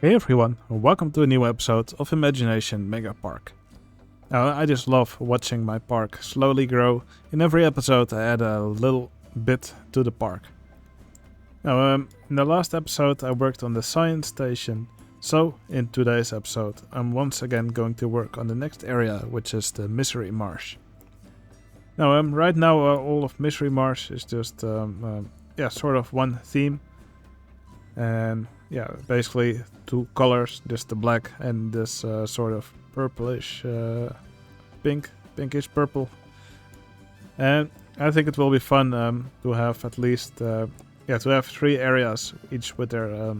Hey everyone, welcome to a new episode of Imagination Megapark. Now, I just love watching my park slowly grow. In every episode I add a little bit to the park. Now, in the last episode I worked on the science station, so in today's episode I'm once again going to work on the next area, which is the Mystery Marsh. Now, right now all of Mystery Marsh is just sort of one theme. And yeah, basically two colors, just the black and this sort of purplish pinkish purple. And I think it will be fun to have at least to have three areas, each with their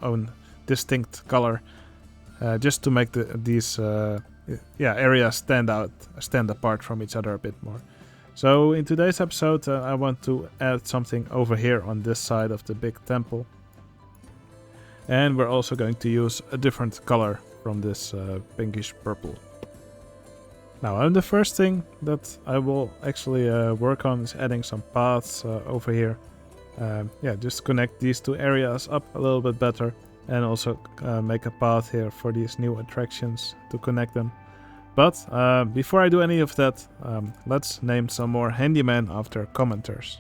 own distinct color, just to make these areas stand apart from each other a bit more. So in today's episode I want to add something over here on this side of the big temple. And we're also going to use a different color from this pinkish purple. Now, the first thing that I will actually work on is adding some paths over here. Just connect these two areas up a little bit better. And also make a path here for these new attractions to connect them. But before I do any of that, let's name some more handymen after commenters.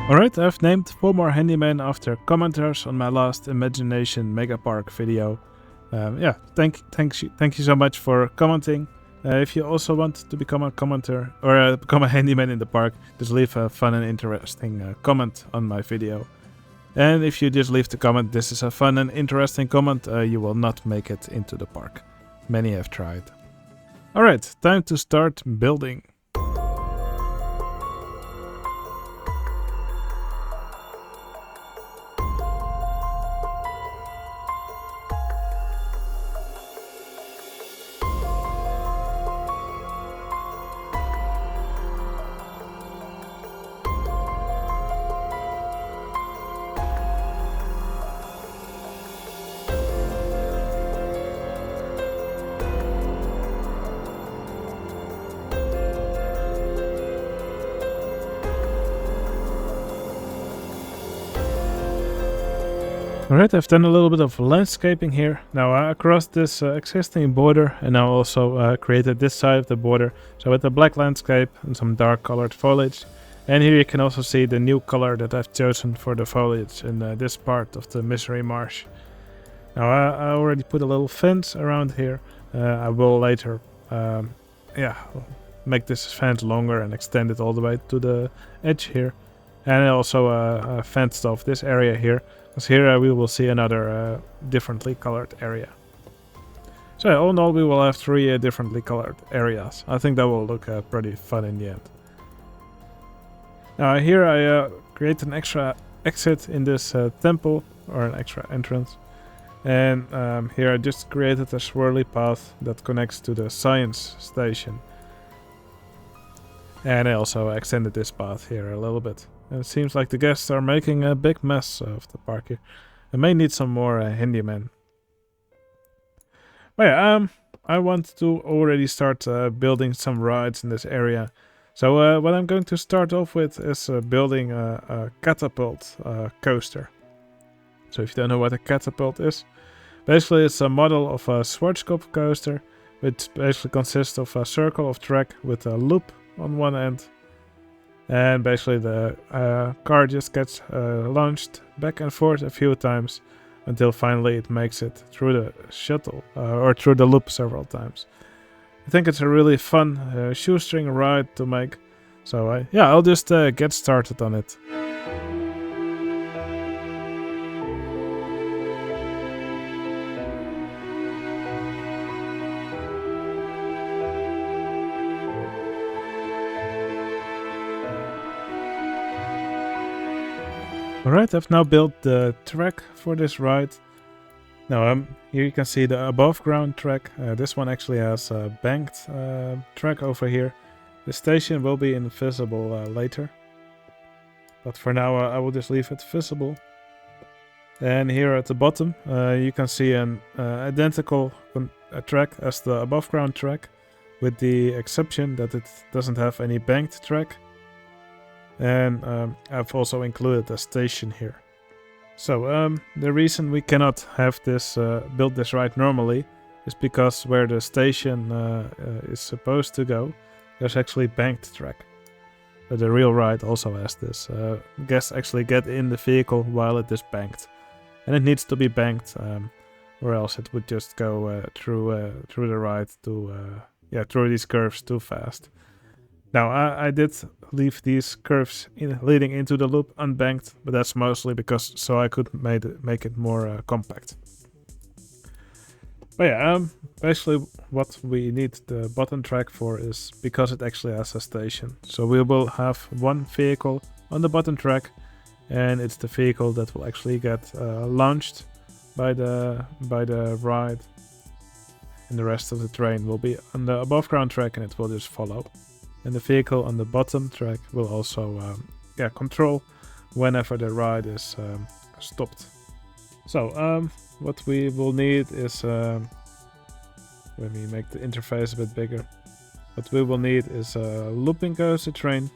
Alright, I've named 4 more handymen after commenters on my last Imagination Megapark video. Thank you so much for commenting. If you also want to become a commenter or become a handyman in the park, just leave a fun and interesting comment on my video. And if you just leave the comment, this is a fun and interesting comment, you will not make it into the park. Many have tried. Alright, time to start building. Alright, I've done a little bit of landscaping here. Now across this existing border, and now also created this side of the border. So with a black landscape and some dark colored foliage. And here you can also see the new color that I've chosen for the foliage in this part of the Mystery Marsh. Now I already put a little fence around here. I will later make this fence longer and extend it all the way to the edge here. And I also fenced off this area here. Because here we will see another differently colored area. So all in all we will have 3 differently colored areas. I think that will look pretty fun in the end. Now here I create an extra exit in this temple, or an extra entrance. And here I just created a swirly path that connects to the science station. And I also extended this path here a little bit. And it seems like the guests are making a big mess of the park here. I may need some more handymen. But yeah, I want to already start building some rides in this area. So what I'm going to start off with is building a catapult coaster. So if you don't know what a catapult is, basically it's a model of a Schwarzkopf coaster, which basically consists of a circle of track with a loop on one end. And basically the car just gets launched back and forth a few times until finally it makes it through the shuttle or through the loop several times. I think it's a really fun shoestring ride to make. So I'll just get started on it. Alright, I've now built the track for this ride. Now here you can see the above ground track. This one actually has a banked track over here. The station will be invisible later. But for now I will just leave it visible. And here at the bottom you can see an identical track as the above ground track. with the exception that it doesn't have any banked track. And I've also included a station here. So the reason we cannot have this build this ride normally is because where the station is supposed to go, there's actually banked track. But the real ride also has this. Guests actually get in the vehicle while it is banked, and it needs to be banked, or else it would just go through the ride through these curves too fast. Now I did leave these curves leading into the loop unbanked, but that's mostly because so I could make it more compact. But yeah, basically what we need the bottom track for is because it actually has a station. So we will have one vehicle on the bottom track, and it's the vehicle that will actually get launched by the ride, and the rest of the train will be on the above ground track, and it will just follow. And the vehicle on the bottom track will also control whenever the ride is stopped. So what we will need is, let me make the interface a bit bigger. What we will need is a looping coaster train.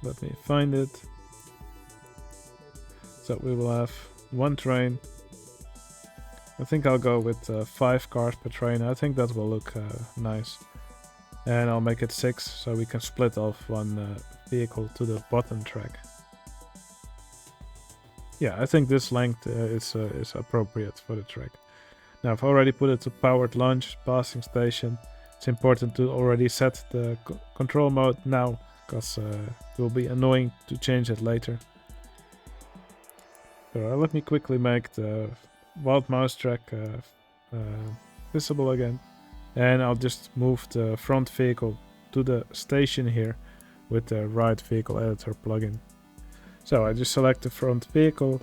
Let me find it. So we will have one train. I think I'll go with 5 cars per train. I think that will look nice. And I'll make it 6 so we can split off one vehicle to the bottom track. Yeah, I think this length is appropriate for the track. Now I've already put it to powered launch passing station. It's important to already set the control mode now, because it will be annoying to change it later. So let me quickly make the wild mouse track visible again. And I'll just move the front vehicle to the station here with the right vehicle editor plugin. So I just select the front vehicle,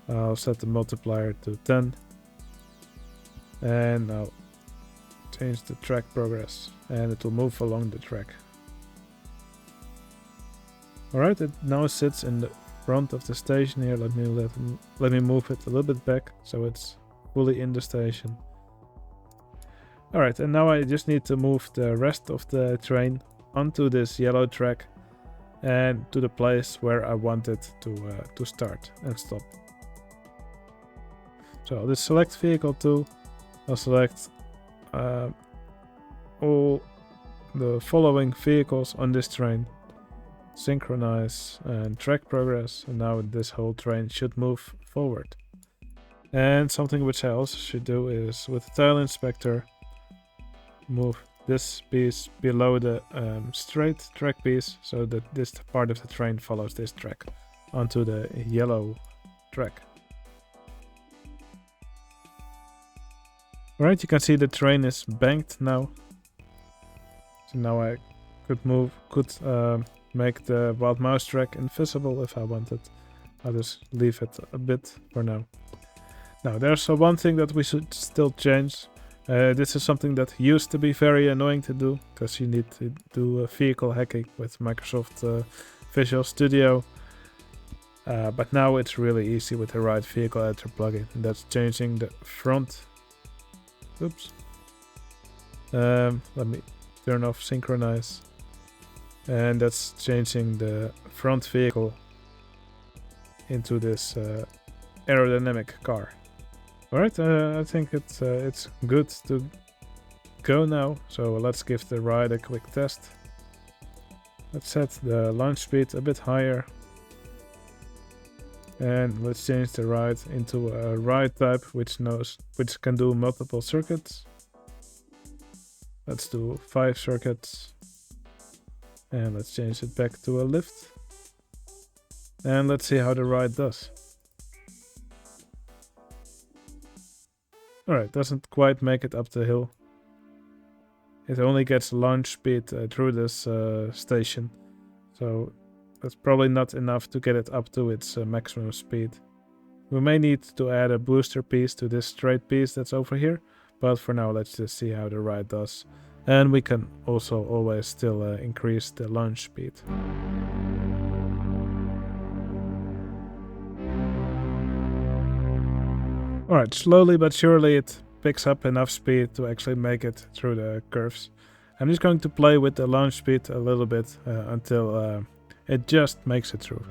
I'll set the multiplier to 10, and I'll change the track progress, and it will move along the track. Alright, it now sits in the front of the station here. Let me move it a little bit back so it's fully in the station. Alright, and now I just need to move the rest of the train onto this yellow track and to the place where I want it to start and stop. So I'll just select vehicle 2, I'll select all the following vehicles on this train, synchronize and track progress, and now this whole train should move forward. And something which I also should do is with the tile inspector, move this piece below the straight track piece so that this part of the train follows this track onto the yellow track. Alright, you can see the train is banked now. So now I could make the wild mouse track invisible if I wanted. I'll just leave it a bit for now. Now there's one thing that we should still change. This is something that used to be very annoying to do, because you need to do vehicle hacking with Microsoft Visual Studio. But now it's really easy with the right vehicle editor plugin. And that's changing the front. Oops. Let me turn off synchronize. And that's changing the front vehicle into this aerodynamic car. Alright, I think it's good to go now, so let's give the ride a quick test. Let's set the launch speed a bit higher. And let's change the ride into a ride type which can do multiple circuits. Let's do 5 circuits. And let's change it back to a lift. And let's see how the ride does. Alright, doesn't quite make it up the hill. It only gets launch speed through this station. So that's probably not enough to get it up to its maximum speed. We may need to add a booster piece to this straight piece that's over here. But for now, let's just see how the ride does. And we can also always still increase the launch speed. Alright, slowly but surely it picks up enough speed to actually make it through the curves. I'm just going to play with the launch speed a little bit until it just makes it through.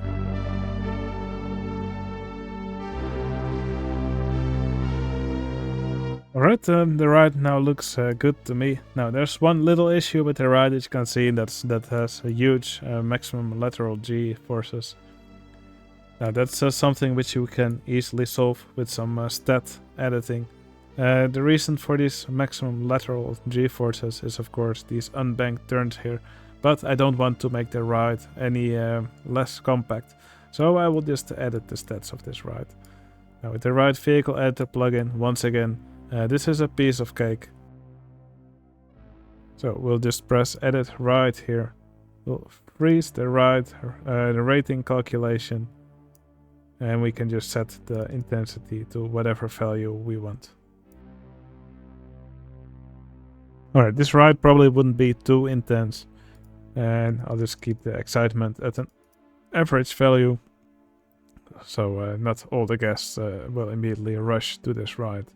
Alright, the ride now looks good to me. Now there's one little issue with the ride, as you can see, that has a huge maximum lateral G forces. Now that's something which you can easily solve with some stat editing. The reason for these maximum lateral G-forces is of course these unbanked turns here, but I don't want to make the ride any less compact, so I will just edit the stats of this ride. Now with the ride vehicle editor plugin, once again, this is a piece of cake. So we'll just press edit ride here. We'll freeze the ride, the rating calculation, and we can just set the intensity to whatever value we want. Alright, this ride probably wouldn't be too intense, and I'll just keep the excitement at an average value, so not all the guests will immediately rush to this ride.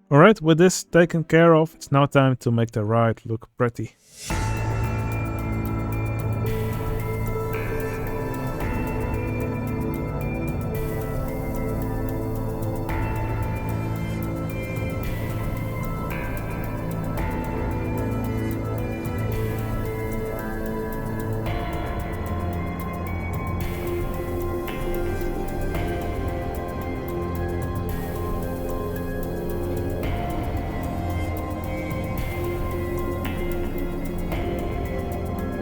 Alright, with this taken care of, it's now time to make the ride look pretty.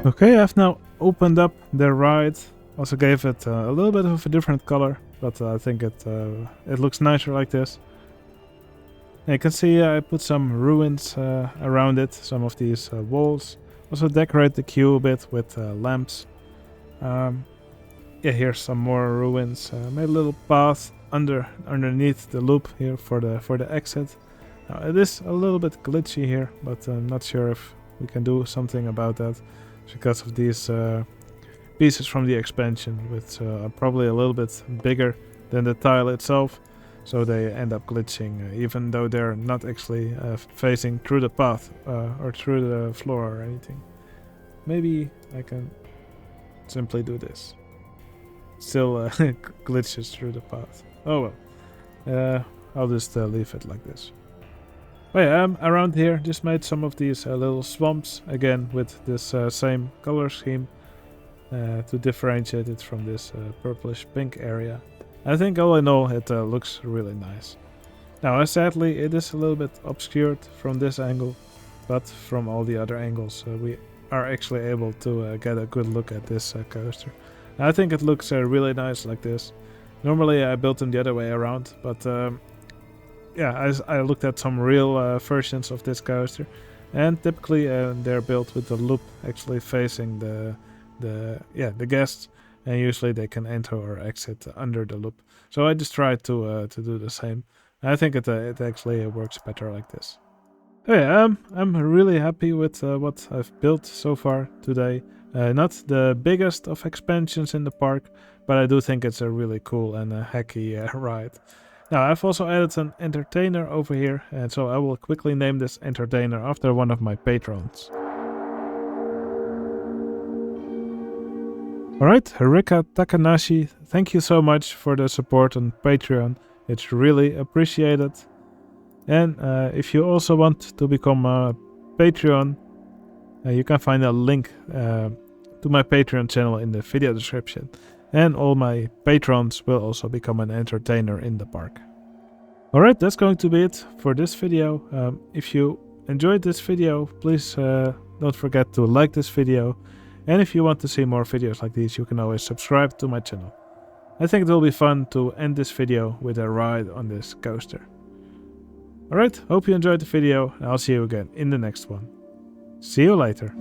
Okay, I've now opened up the ride. Also gave it a little bit of a different color, but I think it looks nicer like this. And you can see I put some ruins around it, some of these walls. Also decorate the queue a bit with lamps. Yeah, here's some more ruins. Made a little path underneath the loop here for the exit. Now, it is a little bit glitchy here, but I'm not sure if we can do something about that. Because of these pieces from the expansion, which are probably a little bit bigger than the tile itself, so they end up glitching, even though they're not actually facing through the path or through the floor or anything. Maybe I can simply do this. Still glitches through the path. Oh well, I'll just leave it like this. Oh yeah, around here just made some of these little swamps, again with this same color scheme to differentiate it from this purplish pink area. I think all in all it looks really nice. Now sadly it is a little bit obscured from this angle, but from all the other angles we are actually able to get a good look at this coaster. I think it looks really nice like this. Normally I built them the other way around, but yeah, I looked at some real versions of this coaster, and typically they're built with the loop actually facing the guests, and usually they can enter or exit under the loop. So I just tried to do the same. I think it actually works better like this. So yeah, I'm really happy with what I've built so far today. Not the biggest of expansions in the park, but I do think it's a really cool and hacky ride. Now I've also added an entertainer over here, and so I will quickly name this entertainer after one of my patrons. Alright, Rika Takanashi, thank you so much for the support on Patreon, it's really appreciated. And if you also want to become a Patreon, you can find a link to my Patreon channel in the video description. And all my patrons will also become an entertainer in the park. Alright, that's going to be it for this video. If you enjoyed this video, please don't forget to like this video. And if you want to see more videos like these, you can always subscribe to my channel. I think it will be fun to end this video with a ride on this coaster. Alright, hope you enjoyed the video, and I'll see you again in the next one. See you later.